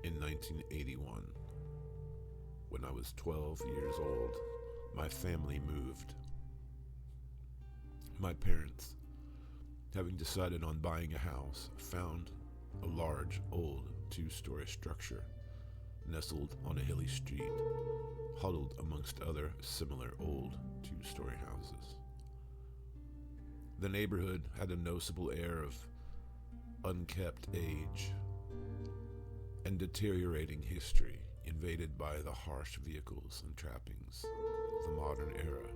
In 1981, when I was 12 years old, my family moved. My parents, having decided on buying a house, found a large, old, two-story structure nestled on a hilly street, huddled amongst other similar old two-story houses. The neighborhood had a noticeable air of unkept age and deteriorating history, invaded by the harsh vehicles and trappings of the modern era.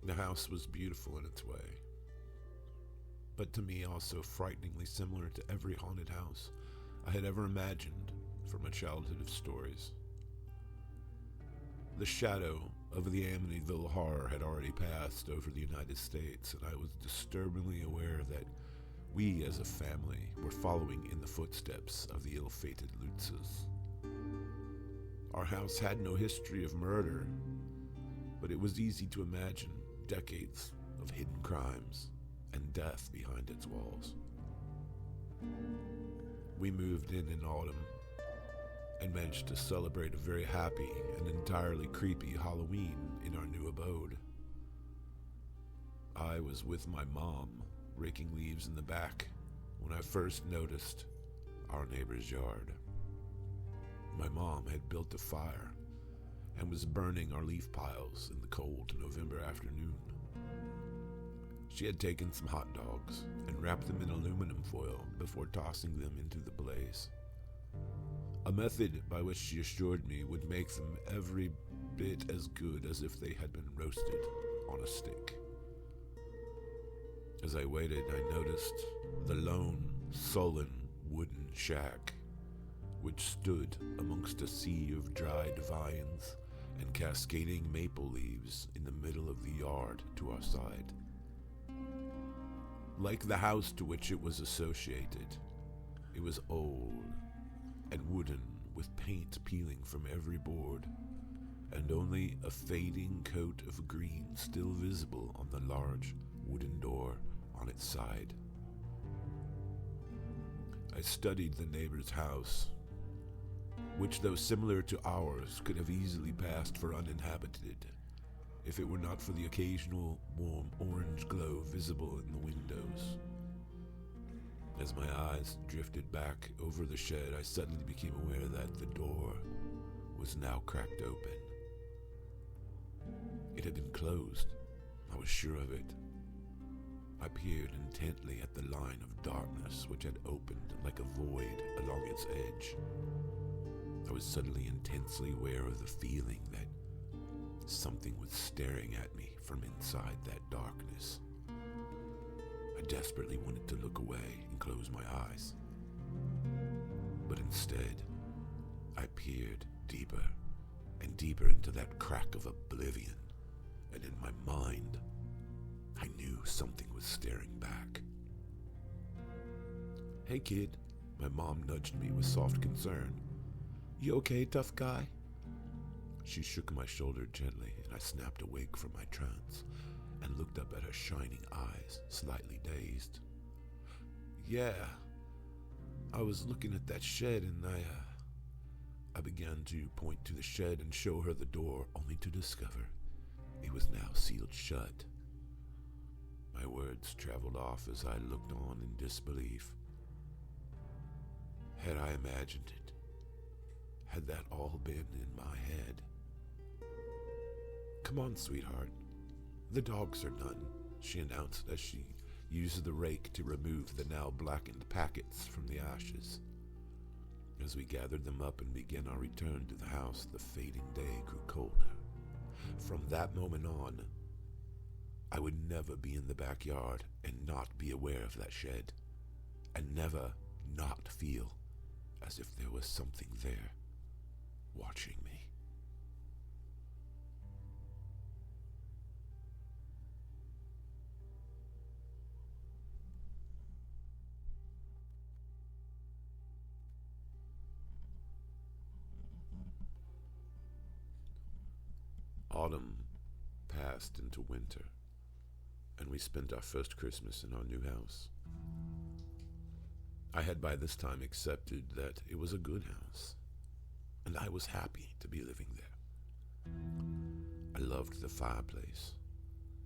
The house was beautiful in its way, but to me also frighteningly similar to every haunted house I had ever imagined from a childhood of stories. The shadow of the Amityville horror had already passed over the United States, and I was disturbingly aware that we as a family were following in the footsteps of the ill-fated Lutzes. Our house had no history of murder, but it was easy to imagine decades of hidden crimes and death behind its walls. We moved in autumn and managed to celebrate a very happy and entirely creepy Halloween in our new abode. I was with my mom, raking leaves in the back, when I first noticed our neighbor's yard. My mom had built a fire and was burning our leaf piles in the cold November afternoon. She had taken some hot dogs and wrapped them in aluminum foil before tossing them into the blaze, a method by which she assured me would make them every bit as good as if they had been roasted on a stick. As I waited, I noticed the lone, sullen wooden shack, which stood amongst a sea of dried vines and cascading maple leaves in the middle of the yard to our side. Like the house to which it was associated, it was old and wooden, with paint peeling from every board, and only a fading coat of green still visible on the large wooden door on its side. I studied the neighbor's house, which, though similar to ours, could have easily passed for uninhabited if it were not for the occasional warm orange glow visible in the windows. As my eyes drifted back over the shed, I suddenly became aware that the door was now cracked open. It had been closed. I was sure of it. I peered intently at the line of darkness which had opened like a void along its edge. I was suddenly intensely aware of the feeling that something was staring at me from inside that darkness. I desperately wanted to look away and close my eyes. But instead, I peered deeper and deeper into that crack of oblivion, and in my mind, I knew something was staring back. "Hey kid," my mom nudged me with soft concern. "You okay, tough guy?" She shook my shoulder gently, and I snapped awake from my trance and looked up at her shining eyes, slightly dazed. "Yeah, I was looking at that shed and I began to point to the shed and show her the door, only to discover it was now sealed shut. My words traveled off as I looked on in disbelief. Had I imagined it? Had that all been in my head? "Come on, sweetheart. The dogs are done," she announced as she used the rake to remove the now blackened packets from the ashes. As we gathered them up and began our return to the house, the fading day grew colder. From that moment on, I would never be in the backyard and not be aware of that shed, and never not feel as if there was something there watching me. Autumn passed into winter, and we spent our first Christmas in our new house. I had by this time accepted that it was a good house, and I was happy to be living there. I loved the fireplace,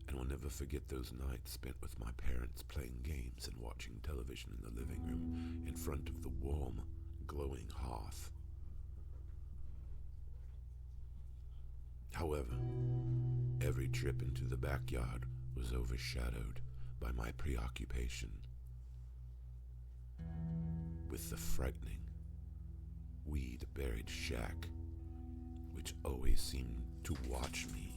and will never forget those nights spent with my parents playing games and watching television in the living room in front of the warm, glowing hearth. However, every trip into the backyard was overshadowed by my preoccupation with the frightening, weed-buried shack, which always seemed to watch me.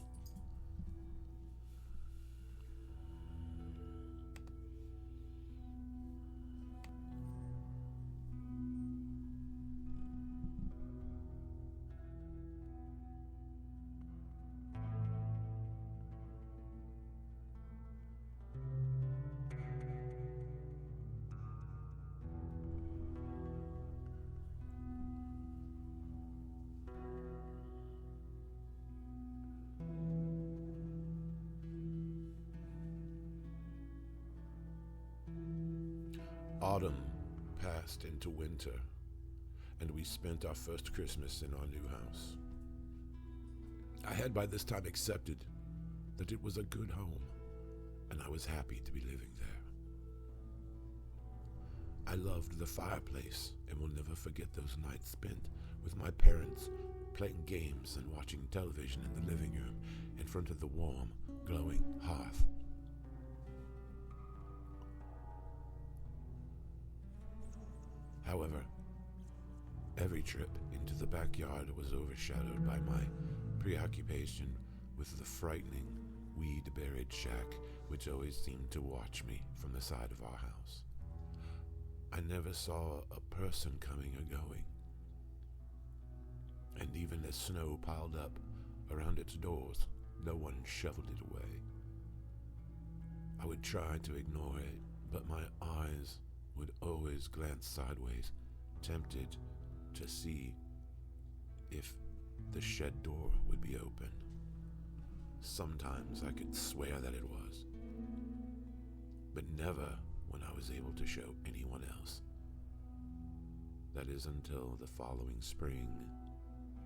Autumn passed into winter, and we spent our first Christmas in our new house. I had by this time accepted that it was a good home, and I was happy to be living there. I loved the fireplace and will never forget those nights spent with my parents playing games and watching television in the living room in front of the warm, glowing hearth. However, every trip into the backyard was overshadowed by my preoccupation with the frightening, weed-buried shack which always seemed to watch me from the side of our house. I never saw a person coming or going, and even as snow piled up around its doors, no one shoveled it away. I would try to ignore it, but my eyes would always glance sideways, tempted to see if the shed door would be open. Sometimes I could swear that it was, but never when I was able to show anyone else. That is until the following spring,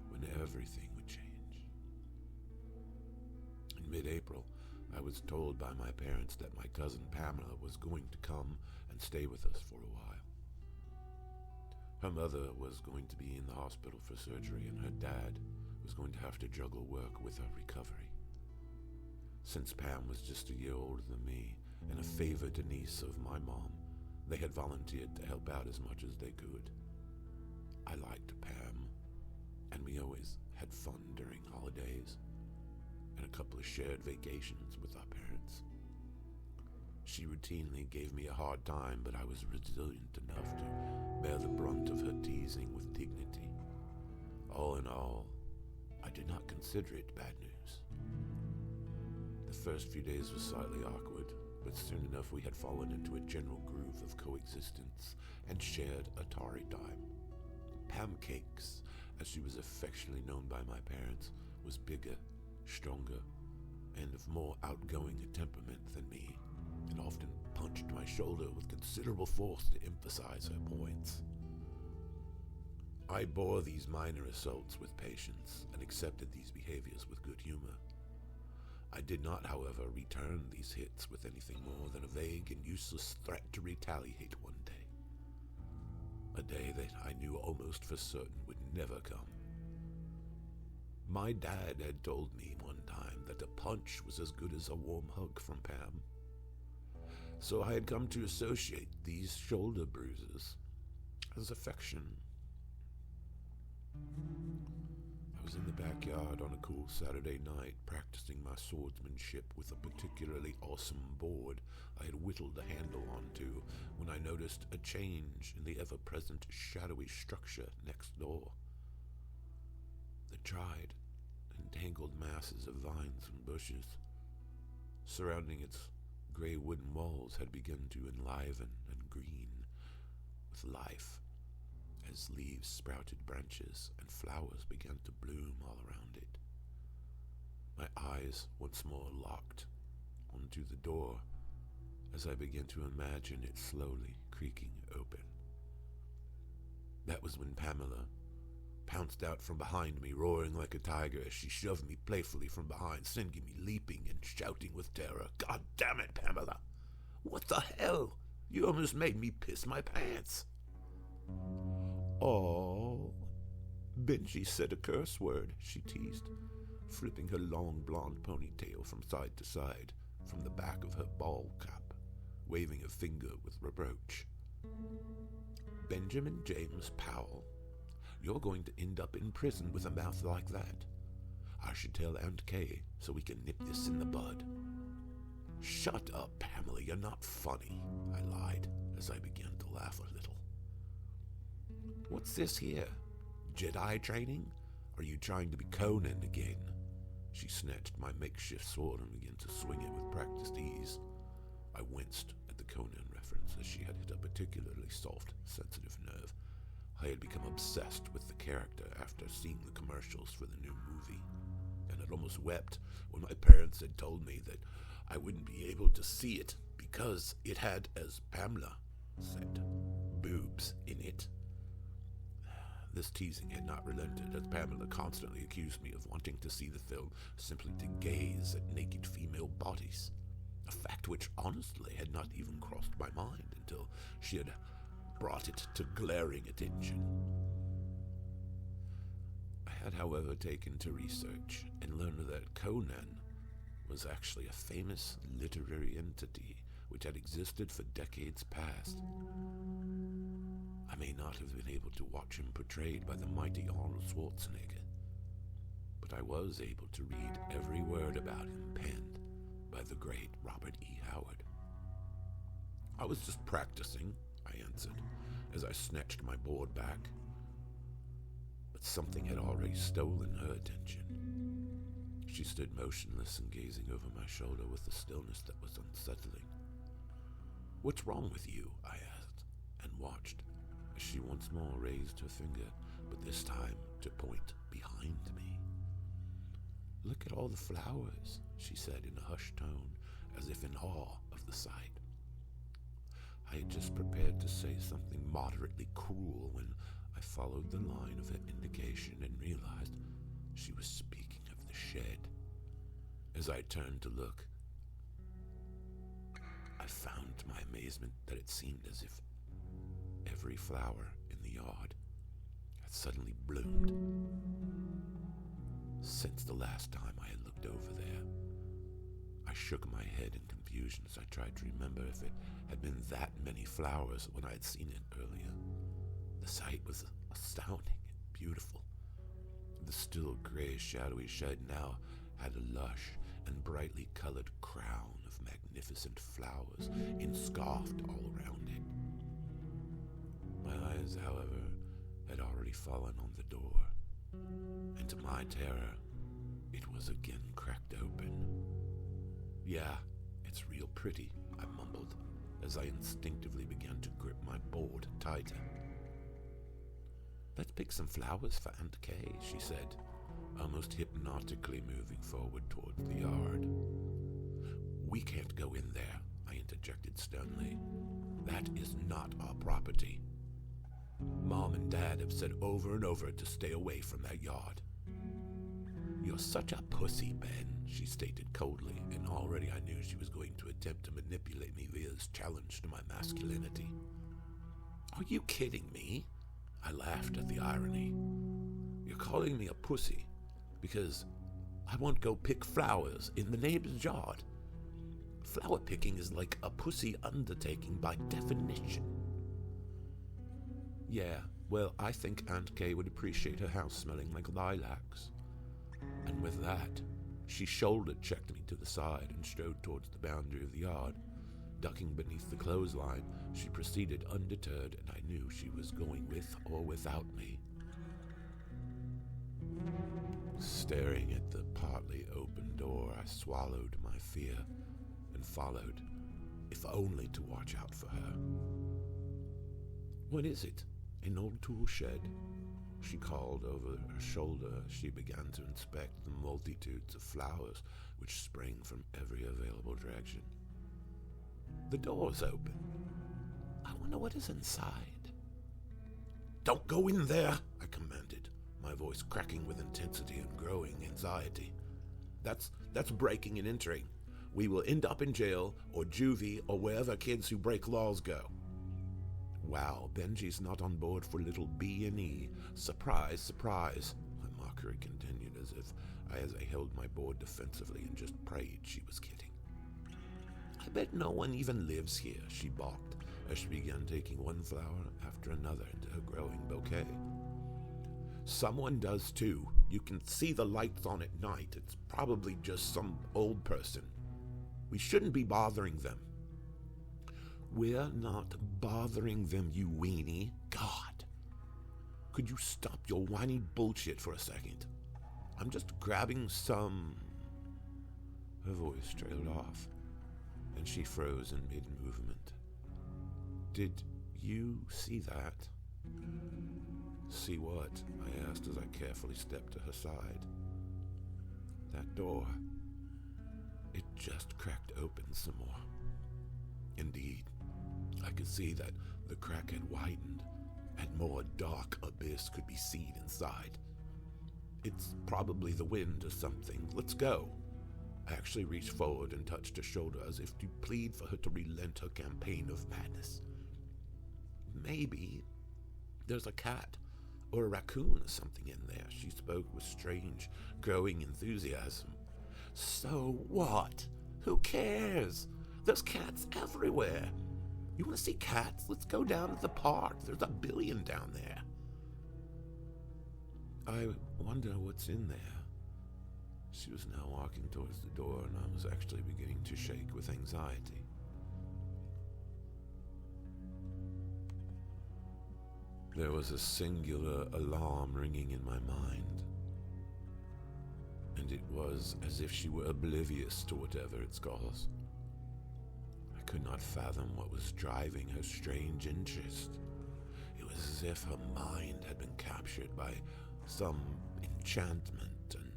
when everything would change. In mid-April, I was told by my parents that my cousin Pamela was going to come and stay with us for a while. Her mother was going to be in the hospital for surgery, and her dad was going to have to juggle work with her recovery. Since Pam was just a year older than me and a favored niece of my mom, they had volunteered to help out as much as they could. I liked Pam, and we always had fun during holidays and a couple of shared vacations with our parents. She routinely gave me a hard time, but I was resilient enough to bear the brunt of her teasing with dignity. All in all, I did not consider it bad news. The first few days were slightly awkward, but soon enough we had fallen into a general groove of coexistence and shared Atari time. Pam Cakes, as she was affectionately known by my parents, was bigger, stronger, and of more outgoing a temperament than me, and often punched my shoulder with considerable force to emphasize her points. I bore these minor assaults with patience and accepted these behaviors with good humor. I did not, however, return these hits with anything more than a vague and useless threat to retaliate one day. A day that I knew almost for certain would never come. My dad had told me one time that a punch was as good as a warm hug from Pam. So I had come to associate these shoulder bruises as affection. I was in the backyard on a cool Saturday night practicing my swordsmanship with a particularly awesome board I had whittled a handle onto when I noticed a change in the ever-present shadowy structure next door. The dried and tangled masses of vines and bushes surrounding its gray wooden walls had begun to enliven and green with life as leaves sprouted branches and flowers began to bloom all around it. My eyes once more locked onto the door as I began to imagine it slowly creaking open That was when Pamela pounced out from behind me, roaring like a tiger as she shoved me playfully from behind, sending me leaping and shouting with terror. God damn it, Pamela! What the hell? You almost made me piss my pants. Oh, Benji said a curse word, she teased, flipping her long blonde ponytail from side to side from the back of her ball cap, waving a finger with reproach. Benjamin James Powell, you're going to end up in prison with a mouth like that. I should tell Aunt Kay so we can nip this in the bud. Shut up, Pamela, you're not funny, I lied as I began to laugh a little. What's this here? Jedi training? Are you trying to be Conan again? She snatched my makeshift sword and began to swing it with practiced ease. I winced at the Conan reference as she had hit a particularly soft, sensitive nerve. I had become obsessed with the character after seeing the commercials for the new movie, and had almost wept when my parents had told me that I wouldn't be able to see it because it had, as Pamela said, boobs in it. This teasing had not relented, as Pamela constantly accused me of wanting to see the film simply to gaze at naked female bodies, a fact which honestly had not even crossed my mind until she had brought it to glaring attention. I had, however, taken to research and learned that Conan was actually a famous literary entity which had existed for decades past. I may not have been able to watch him portrayed by the mighty Arnold Schwarzenegger, but I was able to read every word about him penned by the great Robert E. Howard. I was just practicing, I answered, as I snatched my board back. But something had already stolen her attention. She stood motionless and gazing over my shoulder with a stillness that was unsettling. What's wrong with you? I asked, and watched as she once more raised her finger, but this time to point behind me. Look at all the flowers, she said in a hushed tone, as if in awe of the sight. I had just prepared to say something moderately cruel when I followed the line of her indication and realized she was speaking of the shed. As I turned to look, I found to my amazement that it seemed as if every flower in the yard had suddenly bloomed since the last time I had looked over there. I shook my head in confusion as I tried to remember if it had been that many flowers when I had seen it earlier. The sight was astounding and beautiful. The still gray, shadowy shed now had a lush and brightly colored crown of magnificent flowers enscarfed all around it. My eyes, however, had already fallen on the door, and to my terror, it was again cracked open. Yeah, it's real pretty, I mumbled, as I instinctively began to grip my board tighter. Let's pick some flowers for Aunt Kay, she said, almost hypnotically moving forward towards the yard. We can't go in there, I interjected sternly. That is not our property. Mom and Dad have said over and over to stay away from that yard. You're such a pussy, Ben, she stated coldly, and already I knew she was going to attempt to manipulate me via this challenge to my masculinity. Are you kidding me? I laughed at the irony. You're calling me a pussy because I won't go pick flowers in the neighbor's yard. Flower picking is like a pussy undertaking by definition. Yeah, well, I think Aunt Kay would appreciate her house smelling like lilacs. And with that, she shoulder-checked me to the side and strode towards the boundary of the yard. Ducking beneath the clothesline, she proceeded undeterred, and I knew she was going with or without me. Staring at the partly open door, I swallowed my fear and followed, if only to watch out for her. What is it? An old tool shed? She called over her shoulder as she began to inspect the multitudes of flowers which sprang from every available direction. The door's open. I wonder what is inside. Don't go in there, I commanded, my voice cracking with intensity and growing anxiety. That's breaking and entering. We will end up in jail or juvie or wherever kids who break laws go. Wow, Benji's not on board for little B&E. Surprise, surprise, my mockery continued as I held my board defensively and just prayed she was kidding. I bet no one even lives here, she balked as she began taking one flower after another into her growing bouquet. Someone does too. You can see the lights on at night. It's probably just some old person. We shouldn't be bothering them. We're not bothering them, you weenie. God. Could you stop your whiny bullshit for a second? I'm just grabbing some... Her voice trailed off, and she froze in mid-movement. Did you see that? See what? I asked as I carefully stepped to her side. That door. It just cracked open some more. Indeed, I could see that the crack had widened, and more dark abyss could be seen inside. It's probably the wind or something. Let's go. I actually reached forward and touched her shoulder as if to plead for her to relent her campaign of madness. Maybe there's a cat or a raccoon or something in there, she spoke with strange, growing enthusiasm. So what? Who cares? There's cats everywhere. You want to see cats? Let's go down to the park. There's a billion down there. I wonder what's in there. She was now walking towards the door, and I was actually beginning to shake with anxiety. There was a singular alarm ringing in my mind, and it was as if she were oblivious to whatever its cause. I could not fathom what was driving her strange interest. It was as if her mind had been captured by some enchantment, and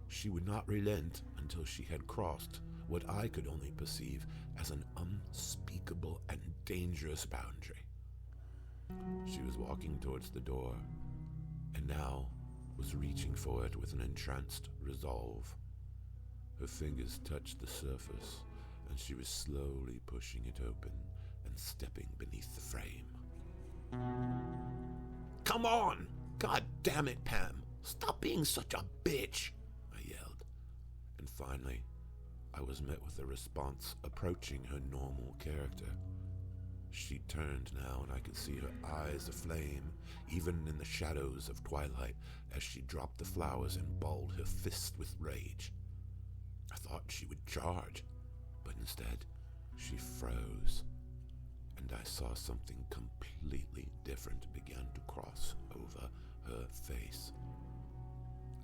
she would not relent until she had crossed what I could only perceive as an unspeakable and dangerous boundary. She was walking towards the door, and now was reaching for it with an entranced resolve. Her fingers touched the surface, and she was slowly pushing it open and stepping beneath the frame. Come on! God damn it, Pam! Stop being such a bitch! I yelled. And finally, I was met with a response approaching her normal character. She turned now, and I could see her eyes aflame, even in the shadows of twilight, as she dropped the flowers and balled her fist with rage. I thought she would charge, but instead, she froze, and I saw something completely different begin to cross over her face.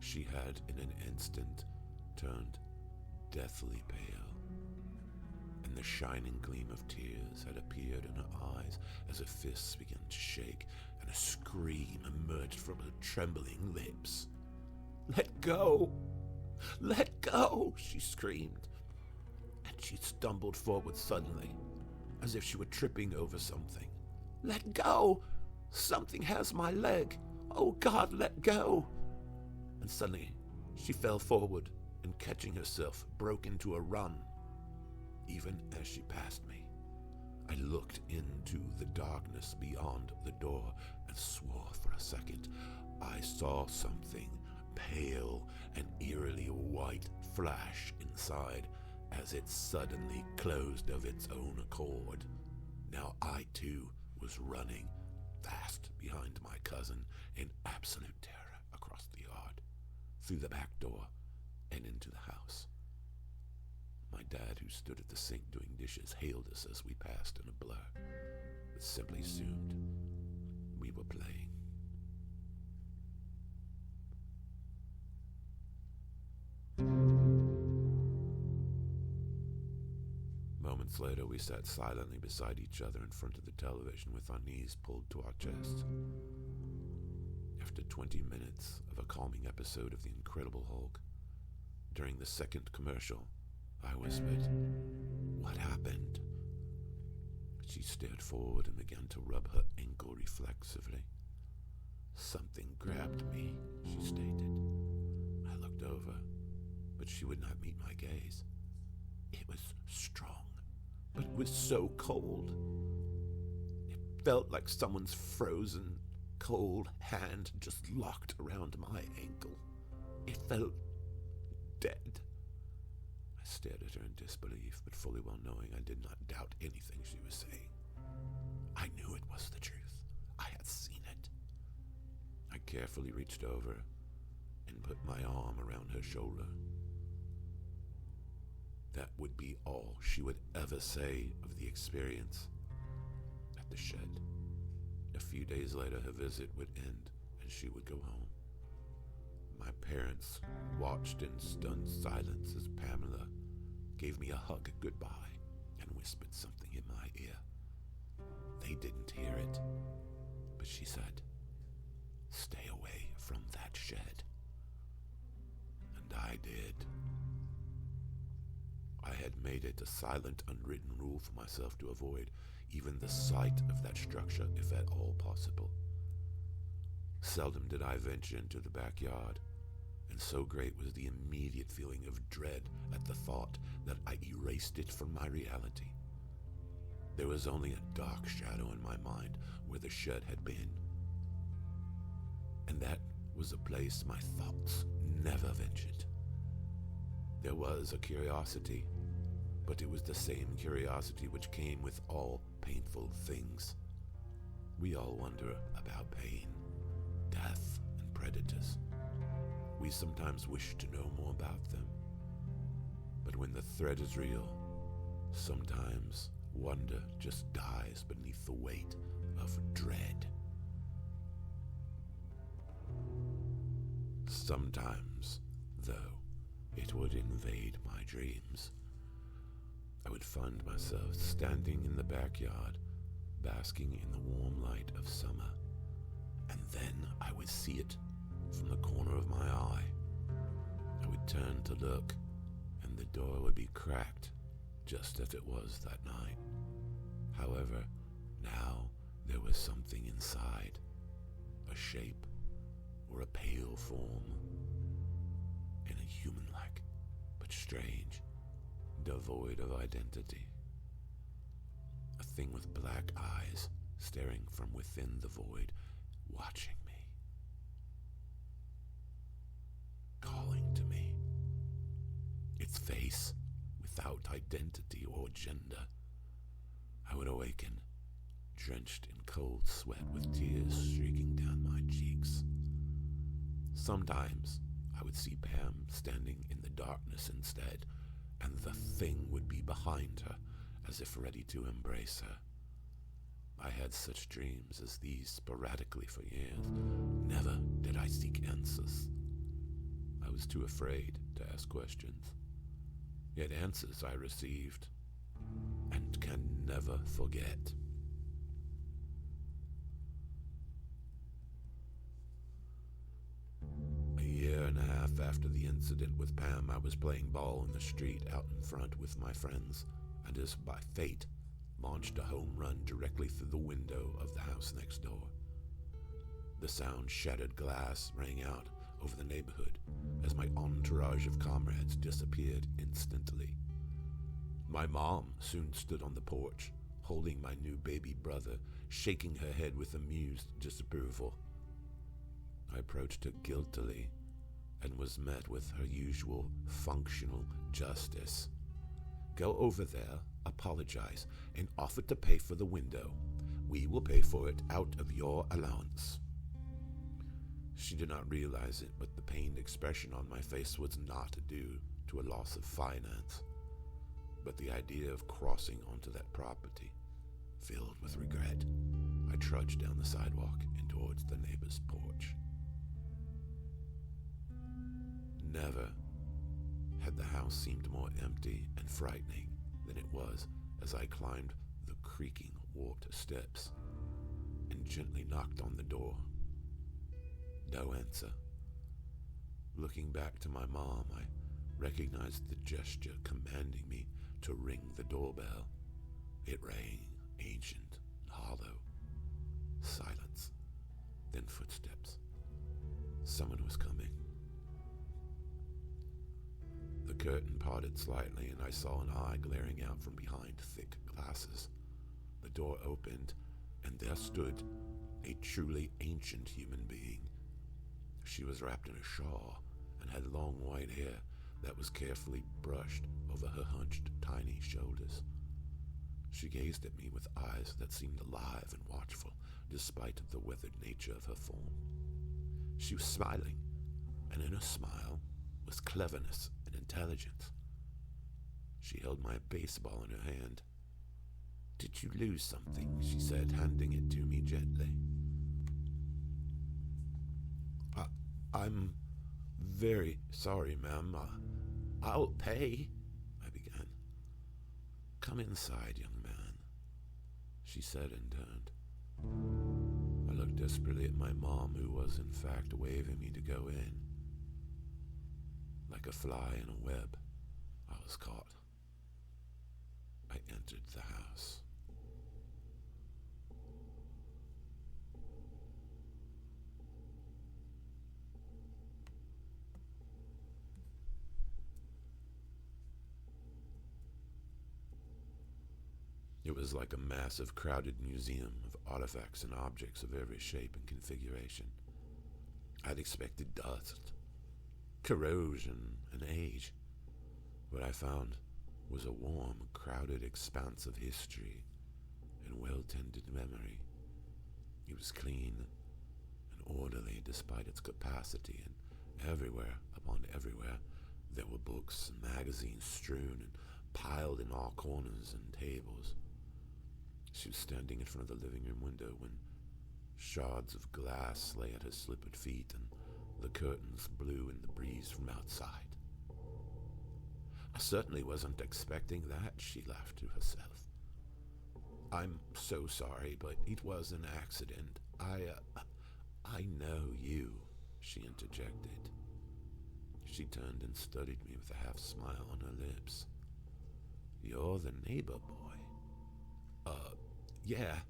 She had, in an instant, turned deathly pale, and the shining gleam of tears had appeared in her eyes as her fists began to shake, and a scream emerged from her trembling lips. Let go! Let go! She screamed, and she stumbled forward suddenly, as if she were tripping over something. Let go! Something has my leg! Oh God, let go! And suddenly, she fell forward, and catching herself, broke into a run. Even as she passed me, I looked into the darkness beyond the door and swore for a second I saw something pale and eerily white flash inside as it suddenly closed of its own accord. Now I too was running fast behind my cousin in absolute terror across the yard, through the back door and into the house. My dad, who stood at the sink doing dishes, hailed us as we passed in a blur, but simply assumed we were playing. Moments later, we sat silently beside each other in front of the television with our knees pulled to our chests. After 20 minutes of a calming episode of The Incredible Hulk, during the second commercial, I whispered, "What happened?" She stared forward and began to rub her ankle reflexively. Something grabbed me, she stated. I looked over, but she would not meet my gaze. It was strong, but it was so cold. It felt like someone's frozen, cold hand just locked around my ankle. It felt dead. I stared at her in disbelief, but fully well knowing I did not doubt anything she was saying. I knew it was the truth. I had seen it. I carefully reached over and put my arm around her shoulder. That would be all she would ever say of the experience at the shed. A few days later, her visit would end and she would go home. My parents watched in stunned silence as Pamela gave me a hug goodbye and whispered something in my ear. They didn't hear it, but she said, "Stay away from that shed." And I did. I had made it a silent, unwritten rule for myself to avoid even the sight of that structure, if at all possible. Seldom did I venture into the backyard, and so great was the immediate feeling of dread at the thought that I erased it from my reality. There was only a dark shadow in my mind where the shed had been, and that was a place my thoughts never ventured. There was a curiosity, but it was the same curiosity which came with all painful things. We all wonder about pain, death, and predators. We sometimes wish to know more about them. But when the threat is real, sometimes wonder just dies beneath the weight of dread. Sometimes, though, it would invade my dreams. I would find myself standing in the backyard, basking in the warm light of summer, and then I would see it from the corner of my eye. I would turn to look, and the door would be cracked, just as it was that night. However, now there was something inside, a shape or a pale form, and a human-like, but strange, devoid of identity. A thing with black eyes staring from within the void, watching me, calling to me. Its face without identity or gender. I would awaken, drenched in cold sweat with tears streaking down my cheeks. Sometimes I would see Pam standing in the darkness instead, and the thing would be behind her, as if ready to embrace her. I had such dreams as these sporadically for years. Never did I seek answers. I was too afraid to ask questions. Yet answers I received, and can never forget. A year and a half after the incident with Pam, I was playing ball in the street out in front with my friends, and as by fate, launched a home run directly through the window of the house next door. The sound shattered glass rang out over the neighborhood as my entourage of comrades disappeared instantly. My mom soon stood on the porch, holding my new baby brother, shaking her head with amused disapproval. I approached her guiltily and was met with her usual functional justice. Go over there, apologize, and offer to pay for the window. We will pay for it out of your allowance. She did not realize it, but the pained expression on my face was not due to a loss of finance, but the idea of crossing onto that property. Filled with regret, I trudged down the sidewalk and towards the neighbor's porch. Never had the house seemed more empty and frightening than it was as I climbed the creaking warped steps and gently knocked on the door. No answer. Looking back to my mom, I recognized the gesture commanding me to ring the doorbell. It rang, ancient and hollow. Silence. Then footsteps. Someone was coming. The curtain parted slightly, and I saw an eye glaring out from behind thick glasses. The door opened, and there stood a truly ancient human being. She was wrapped in a shawl and had long white hair that was carefully brushed over her hunched tiny shoulders. She gazed at me with eyes that seemed alive and watchful, despite the weathered nature of her form. She was smiling, and in her smile was cleverness and intelligence. She held my baseball in her hand. "Did you lose something?" she said, handing it to me gently. I'm very sorry, ma'am. I'll pay," I began. "Come inside, young man," she said and turned. I looked desperately at my mom, who was in fact waving me to go in. Like a fly in a web, I was caught. I entered the house. It was like a massive, crowded museum of artifacts and objects of every shape and configuration. I'd expected dust, corrosion, and age. What I found was a warm, crowded expanse of history and well-tended memory. It was clean and orderly despite its capacity, and everywhere, upon everywhere, there were books and magazines strewn and piled in all corners and tables. She was standing in front of the living room window when shards of glass lay at her slippered feet and the curtains blew in the breeze from outside. "I certainly wasn't expecting that," she laughed to herself. "I'm so sorry, but it was an accident. I know you," she interjected. She turned and studied me with a half smile on her lips. "You're the neighbor boy." Yeah.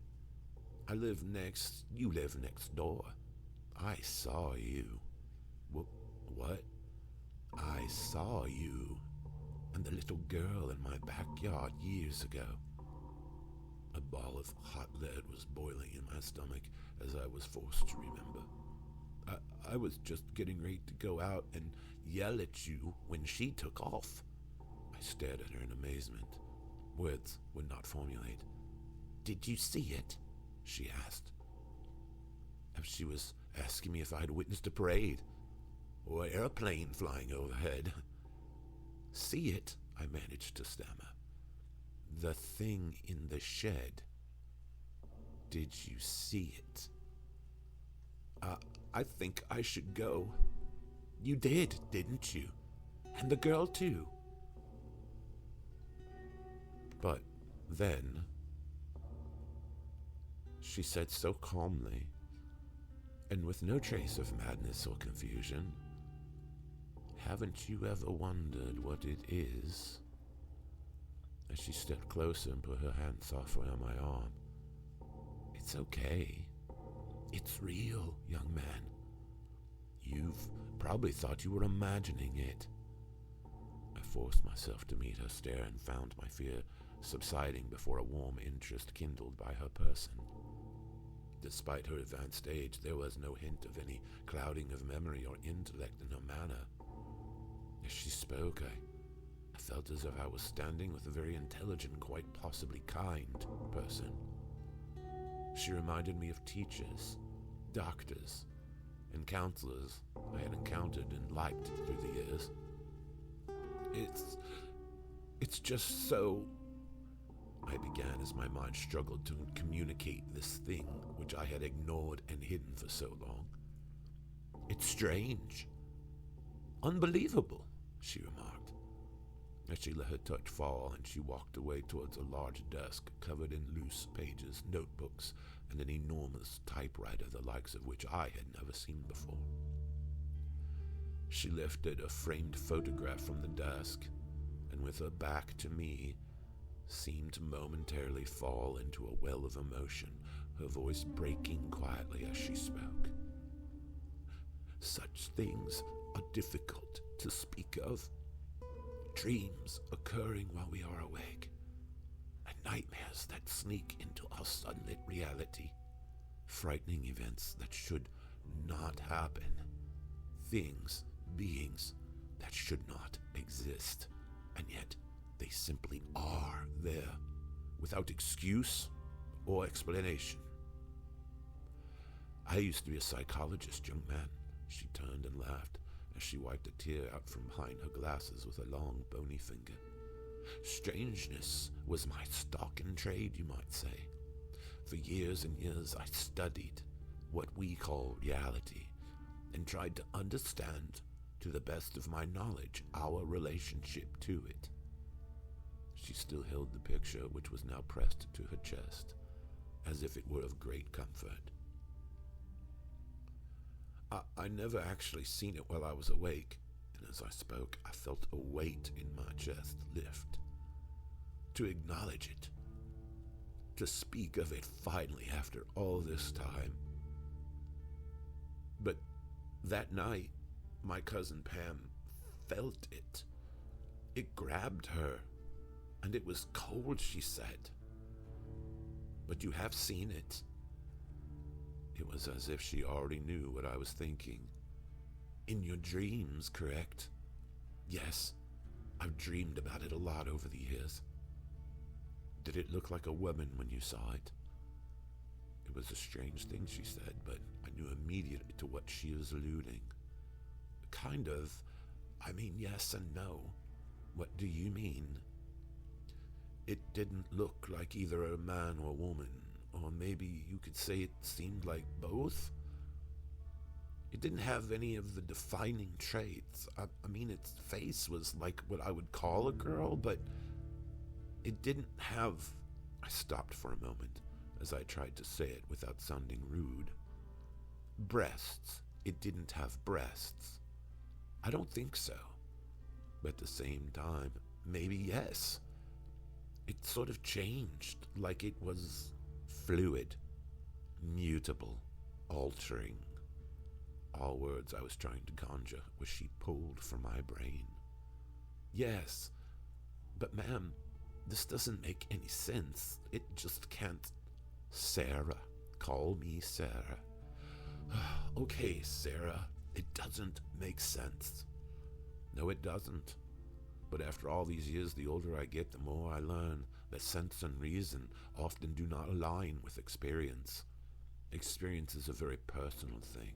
You live next door. I saw you." What? "I saw you and the little girl in my backyard years ago." A ball of hot lead was boiling in my stomach as I was forced to remember. I was just getting ready to go out and yell at you when she took off." I stared at her in amazement. Words would not formulate. "Did you see it?" she asked. She was asking me if I had witnessed a parade or an airplane flying overhead. "See it?" I managed to stammer. "The thing in the shed. Did you see it?" I think I should go." "You did, didn't you? And the girl too." But then, she said so calmly, and with no trace of madness or confusion, "Haven't you ever wondered what it is?" As she stepped closer and put her hand softly on my arm. "It's okay. It's real, young man. You've probably thought you were imagining it." I forced myself to meet her stare and found my fear subsiding before a warm interest kindled by her person. Despite her advanced age, there was no hint of any clouding of memory or intellect in her manner. As she spoke, I felt as if I was standing with a very intelligent, quite possibly kind person. She reminded me of teachers, doctors, and counselors I had encountered and liked through the years. It's just so," I began as my mind struggled to communicate this thing which I had ignored and hidden for so long. "It's strange. Unbelievable," she remarked. As she let her touch fall, and she walked away towards a large desk covered in loose pages, notebooks, and an enormous typewriter, the likes of which I had never seen before. She lifted a framed photograph from the desk, and with her back to me, seemed to momentarily fall into a well of emotion, her voice breaking quietly as she spoke. Such things are difficult to speak of. Dreams occurring while we are awake, and nightmares that sneak into our sunlit reality. Frightening events that should not happen. Things, beings that should not exist, and yet they simply are there, without excuse or explanation. I used to be a psychologist, young man. She turned and laughed as she wiped a tear out from behind her glasses with a long, bony finger. Strangeness was my stock in trade, you might say. For years and years I studied what we call reality and tried to understand, to the best of my knowledge, our relationship to it. She still held the picture, which was now pressed to her chest, as if it were of great comfort. I never actually seen it while I was awake, and as I spoke, I felt a weight in my chest lift. To acknowledge it, to speak of it finally after all this time. But that night, my cousin Pam felt it. It grabbed her, and it was cold, she said. But you have seen it. It was as if she already knew what I was thinking. In your dreams, correct? Yes, I've dreamed about it a lot over the years. Did it look like a woman when you saw it? It was a strange thing, she said, but I knew immediately to what she was alluding. Kind of. I mean, yes and no. What do you mean? It didn't look like either a man or a woman, or maybe you could say it seemed like both. It didn't have any of the defining traits. I mean, its face was like what I would call a girl, but it didn't have... I stopped for a moment as I tried to say it without sounding rude. Breasts. It didn't have breasts. I don't think so. But at the same time, maybe yes. It sort of changed, like it was fluid, mutable, altering. All words I was trying to conjure was she pulled from my brain. Yes, but ma'am, this doesn't make any sense. It just can't. Sarah. Call me Sarah. Okay, Sarah. It doesn't make sense. No, it doesn't. But after all these years, the older I get, the more I learn that sense and reason often do not align with experience. Experience is a very personal thing,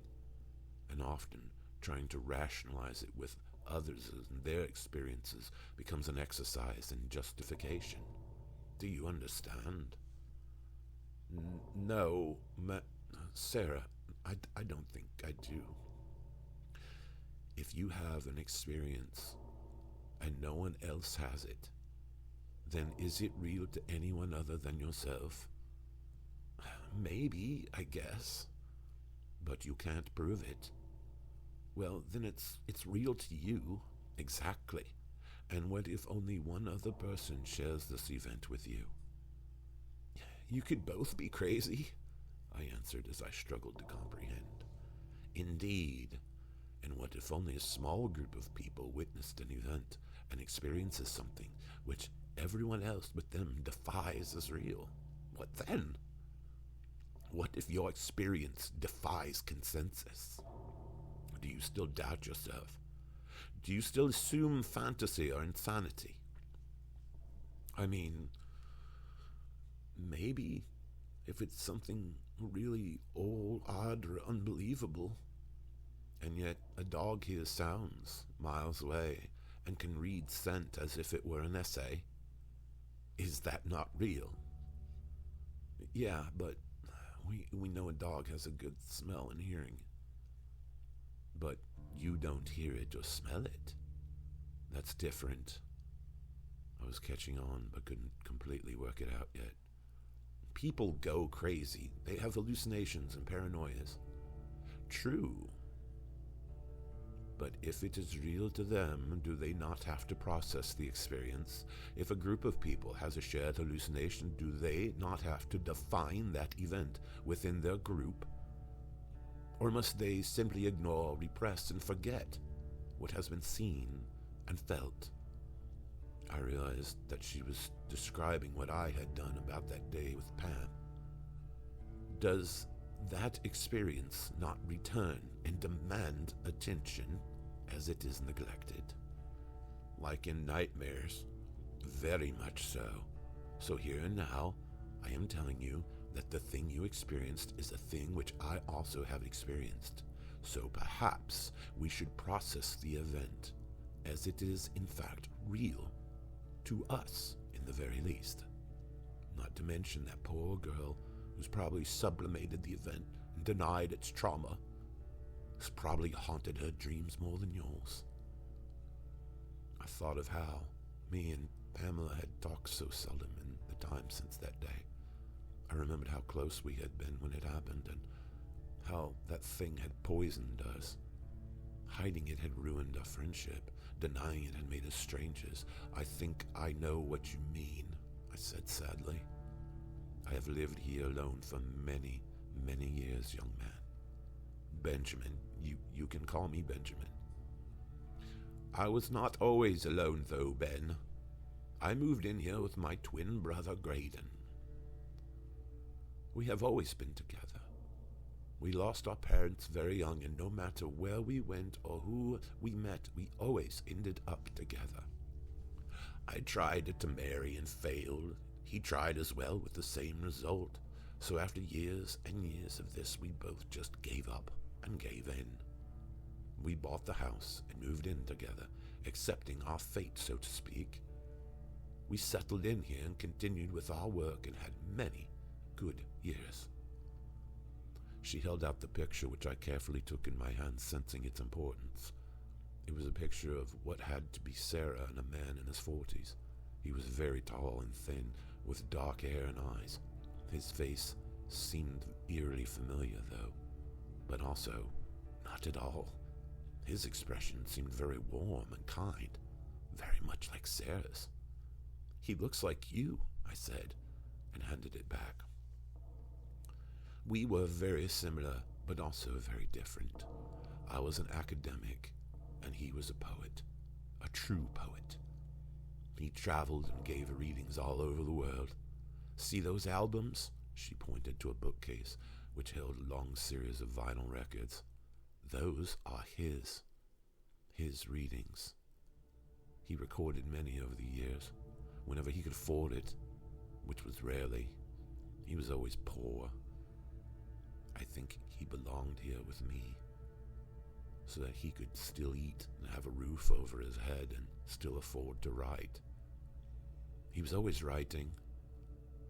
and often trying to rationalize it with others and their experiences becomes an exercise in justification. Do you understand? No, Sarah, I don't think I do. If you have an experience and no one else has it, then is it real to anyone other than yourself? Maybe, I guess, but you can't prove it. Well, then it's real to you, exactly. And what if only one other person shares this event with you? You could both be crazy, I answered as I struggled to comprehend. Indeed. And what if only a small group of people witnessed an event and experiences something which everyone else but them defies as real? What then? What if your experience defies consensus? Do you still doubt yourself? Do you still assume fantasy or insanity? I mean, maybe if it's something really all odd or unbelievable, and yet a dog hears sounds miles away and can read scent as if it were an essay. Is that not real? Yeah, but we know a dog has a good smell and hearing. But you don't hear it or smell it. That's different. I was catching on, but couldn't completely work it out yet. People go crazy. They have hallucinations and paranoias. True. But if it is real to them, do they not have to process the experience? If a group of people has a shared hallucination, do they not have to define that event within their group? Or must they simply ignore, repress, and forget what has been seen and felt? I realized that she was describing what I had done about that day with Pam. Does that experience not return and demand attention as it is neglected? Like in nightmares, very much so. So here and now, I am telling you that the thing you experienced is a thing which I also have experienced. So perhaps we should process the event as it is in fact real, to us in the very least. Not to mention that poor girl who's probably sublimated the event and denied its trauma. It's probably haunted her dreams more than yours. I thought of how me and Pamela had talked so seldom in the time since that day. I remembered how close we had been when it happened, and how that thing had poisoned us. Hiding it had ruined our friendship. Denying it had made us strangers. I think I know what you mean, I said sadly. I have lived here alone for many, many years, young man. Benjamin, you can call me Benjamin. I was not always alone though, Ben. I moved in here with my twin brother, Graydon. We have always been together. We lost our parents very young, and no matter where we went or who we met, we always ended up together. I tried to marry and failed. He tried as well with the same result. So after years and years of this, we both just gave up and gave in. We bought the house and moved in together, accepting our fate, so to speak. We settled in here and continued with our work and had many good years. She held out the picture, which I carefully took in my hand, sensing its importance. It was a picture of what had to be Sarah and a man in his 40s. He was very tall and thin, with dark hair and eyes. His face seemed eerily familiar, though, but also not at all. His expression seemed very warm and kind, very much like Sarah's. He looks like you, I said, and handed it back. We were very similar, but also very different. I was an academic, and he was a poet, a true poet. He traveled and gave readings all over the world. See those albums? She pointed to a bookcase which held a long series of vinyl records. Those are his readings. He recorded many over the years, whenever he could afford it, which was rarely. He was always poor. I think he belonged here with me, so that he could still eat and have a roof over his head and still afford to write. He was always writing.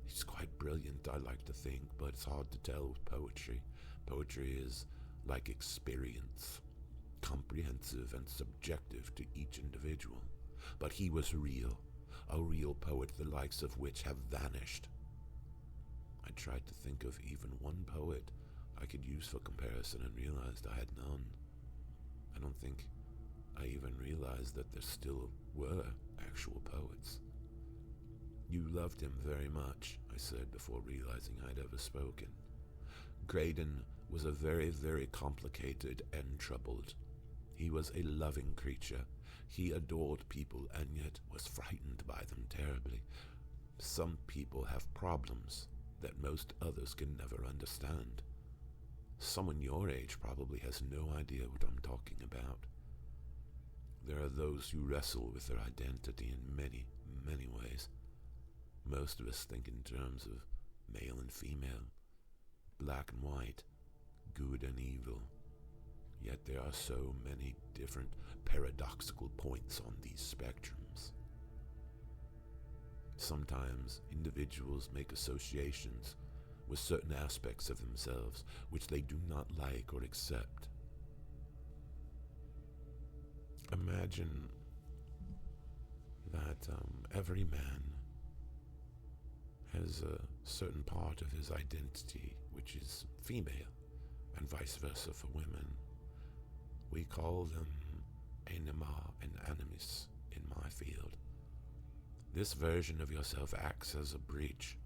He's quite brilliant, I like to think, but it's hard to tell with poetry. Poetry is like experience, comprehensive and subjective to each individual. But he was real, a real poet, the likes of which have vanished. I tried to think of even one poet I could use for comparison and realized I had none. I don't think I even realized that there still were actual poets. You loved him very much, I said before realizing I'd ever spoken. Graydon was a very, very complicated and troubled. He was a loving creature. He adored people and yet was frightened by them terribly. Some people have problems that most others can never understand. Someone your age probably has no idea what I'm talking about. There are those who wrestle with their identity in many, many ways. Most of us think in terms of male and female, black and white, good and evil. Yet there are so many different paradoxical points on these spectrums. Sometimes individuals make associations with certain aspects of themselves which they do not like or accept. Imagine that every man has a certain part of his identity which is female, and vice versa for women. We call them anima and animus in my field. This version of yourself acts as a bridge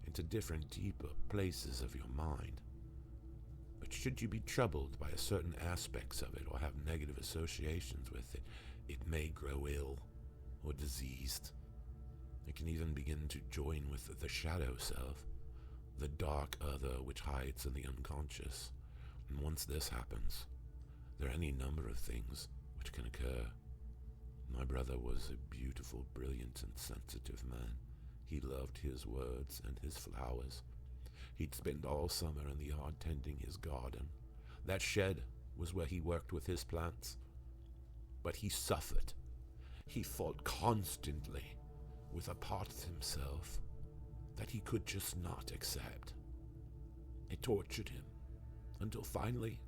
into different deeper places of your mind. But should you be troubled by certain aspects of it or have negative associations with it, it may grow ill or diseased. It can even begin to join with the shadow self, the dark other which hides in the unconscious. And once this happens, there are any number of things which can occur. My brother was a beautiful, brilliant, and sensitive man. He loved his words and his flowers. He'd spend all summer in the yard tending his garden. That shed was where he worked with his plants. But he suffered. He fought constantly with a part of himself that he could just not accept. It tortured him until finally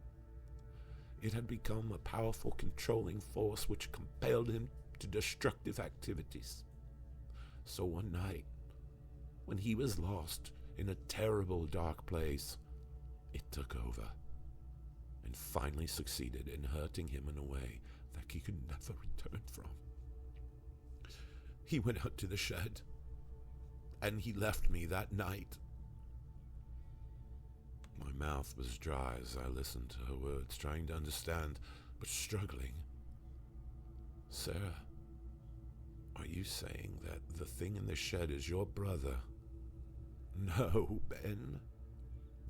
it had become a powerful controlling force which compelled him to destructive activities. So one night, when he was lost in a terrible dark place, it took over and finally succeeded in hurting him in a way that he could never return from. He went out to the shed, and he left me that night. My mouth was dry as I listened to her words, trying to understand, but struggling. Sarah, are you saying that the thing in the shed is your brother? No, Ben.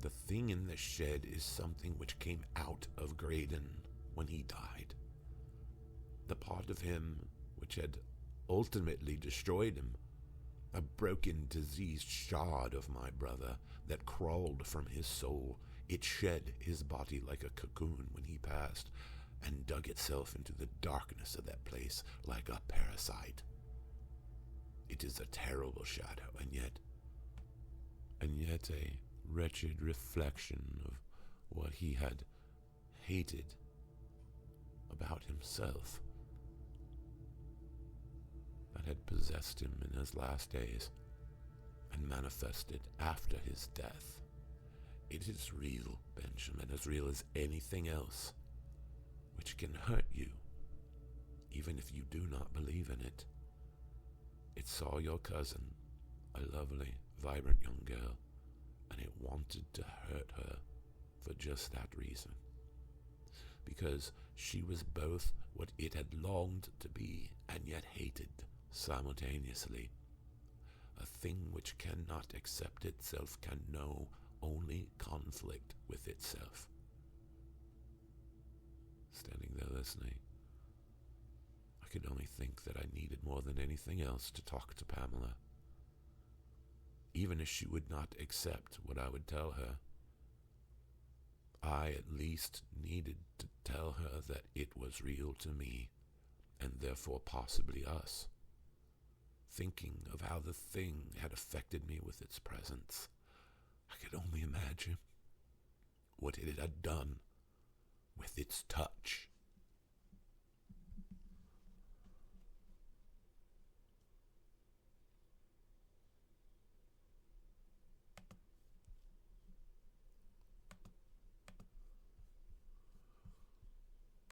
The thing in the shed is something which came out of Graydon when he died. The part of him which had ultimately destroyed him. A broken, diseased shard of my brother that crawled from his soul. It shed his body like a cocoon when he passed and dug itself into the darkness of that place like a parasite. It is a terrible shadow, and yet a wretched reflection of what he had hated about himself that had possessed him in his last days and manifested after his death. It is real, Benjamin, as real as anything else, which can hurt you, even if you do not believe in it. It saw your cousin, a lovely, vibrant young girl, and it wanted to hurt her for just that reason. Because she was both what it had longed to be and yet hated simultaneously. A thing which cannot accept itself can know only conflict with itself. Standing there listening, I could only think that I needed more than anything else to talk to Pamela. Even if she would not accept what I would tell her, I at least needed to tell her that it was real to me, and therefore possibly us. Thinking of how the thing had affected me with its presence, I could only imagine what it had done with its touch.